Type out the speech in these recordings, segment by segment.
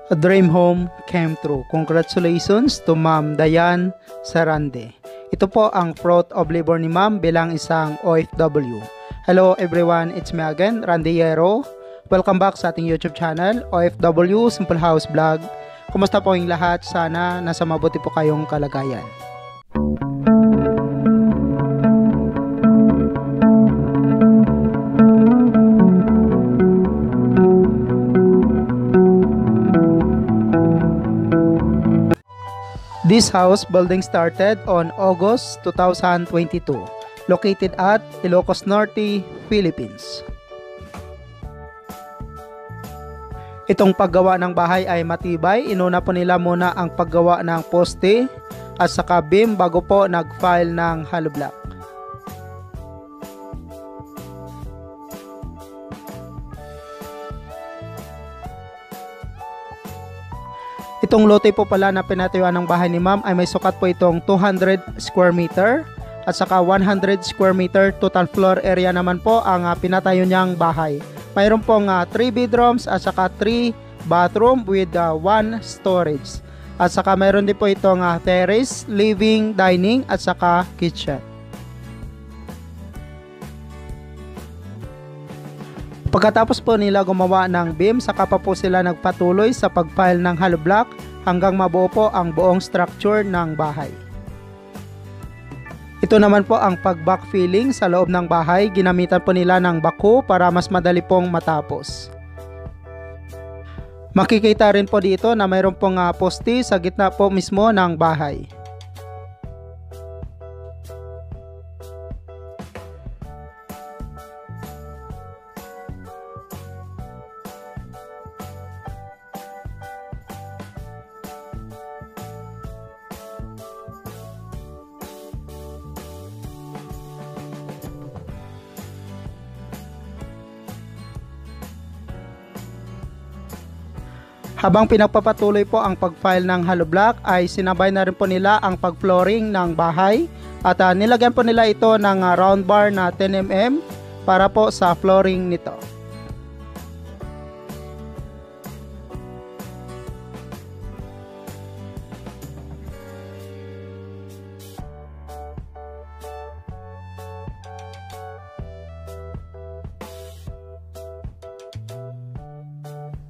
A dream home came true. Congratulations to Ma'am Dayan Sarande. Ito po ang fruit of labor ni Ma'am bilang isang OFW. Hello everyone, it's me again, Randiero. Welcome back sa ating YouTube channel, OFW Simple House Vlog. Kumusta po yung lahat? Sana nasa mabuti po kayong kalagayan. This house building started on August 2022, located at Ilocos Norte, Philippines. Itong paggawa ng bahay ay matibay. Inuna po nila muna ang paggawa ng poste at saka beam bago po nag-file ng hollow block. Itong lote po pala na pinatayuan ng bahay ni Ma'am ay may sukat po itong 200 square meter at saka 100 square meter total floor area naman po ang pinatayo niyang bahay. Mayroon pong 3 bedrooms at saka 3 bathroom with 1 storage. At saka mayroon din po itong terrace, living, dining at saka kitchen. Pagkatapos po nila gumawa ng beam, saka pa po sila nagpatuloy sa pag-file ng hollow block hanggang mabuo po ang buong structure ng bahay. Ito naman po ang pag-backfilling sa loob ng bahay. Ginamitan po nila ng backhoe para mas madali pong matapos. Makikita rin po dito na mayroon pong poste sa gitna po mismo ng bahay. Habang pinagpapatuloy po ang pag-file ng hollow block ay sinabay na rin po nila ang pag-flooring ng bahay at nilagyan po nila ito ng round bar na 10mm para po sa flooring nito.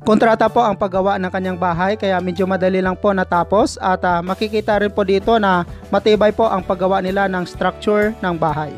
Kontrata po ang paggawa ng kanyang bahay kaya medyo madali lang po natapos at makikita rin po dito na matibay po ang paggawa nila ng structure ng bahay.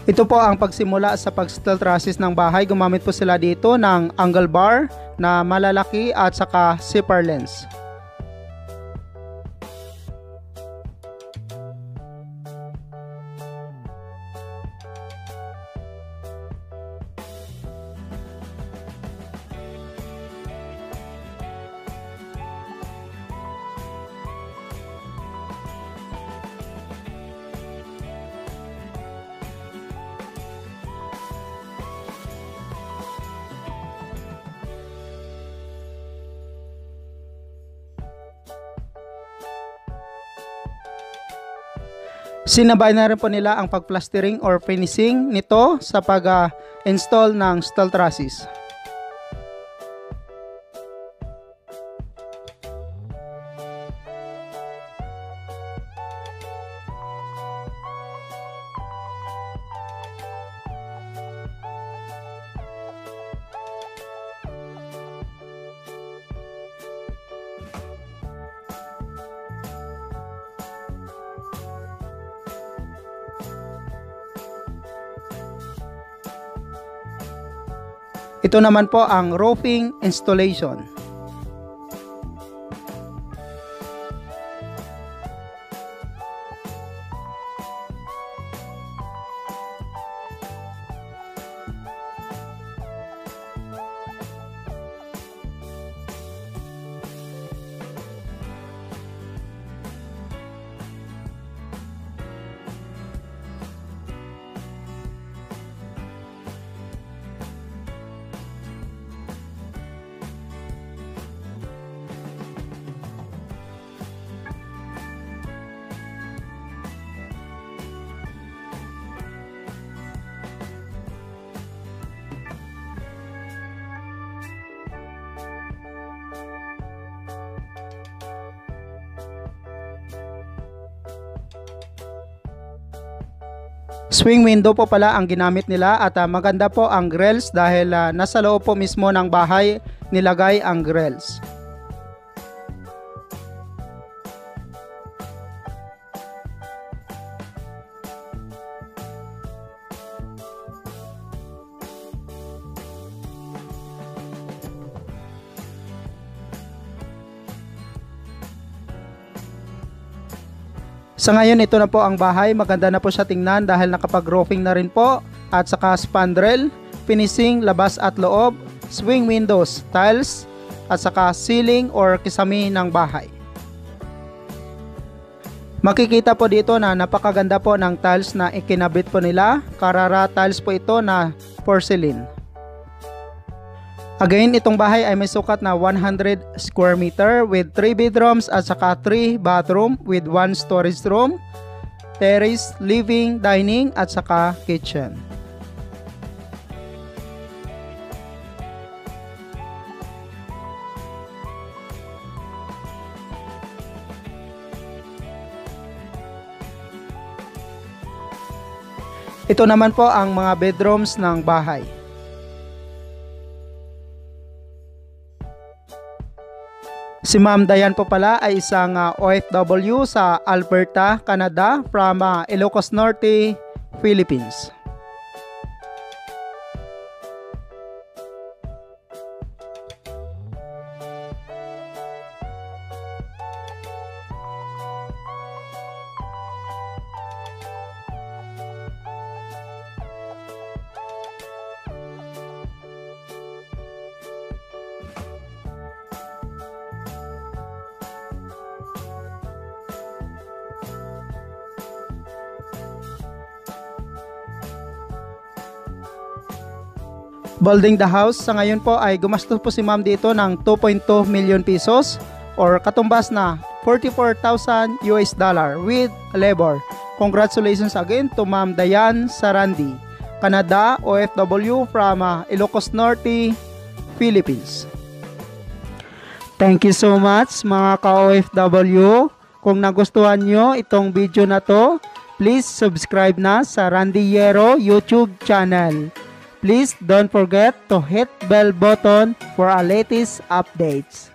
Ito po ang pagsimula sa pag-steel trusses ng bahay. Gumamit po sila dito ng angle bar na malalaki at saka zipper lens. Sinabay na rin po nila ang pag-plastering or finishing nito sa pag-install ng steel trusses. Ito naman po ang roofing installation. Swing window po pala ang ginamit nila at maganda po ang grills dahil nasa loob po mismo ng bahay nilagay ang grills. Sa ngayon, ito na po ang bahay. Maganda na po siya tingnan dahil nakapag-roofing na rin po at saka spandrel, finishing labas at loob, swing windows, tiles at saka ceiling or kisame ng bahay. Makikita po dito na napakaganda po ng tiles na ikinabit po nila. Carrara tiles po ito na porcelain. Again, itong bahay ay may sukat na 100 square meter with 3 bedrooms at saka 3 bathroom with 1 storage room, terrace, living, dining at saka kitchen. Ito naman po ang mga bedrooms ng bahay. Si Ma'am Dayan po pala ay isang OFW sa Alberta, Canada from Ilocos Norte, Philippines. Building the house, sa ngayon po ay gumastos po si Ma'am dito ng 2.2 million pesos or katumbas na 44,000 US dollar with labor. Congratulations again to Ma'am Dayan Sarandi, Canada, OFW from Ilocos Norte, Philippines. Thank you so much mga ka-OFW. Kung nagustuhan nyo itong video na to, please subscribe na sa Randy Yero YouTube channel. Please don't forget to hit bell button for our latest updates.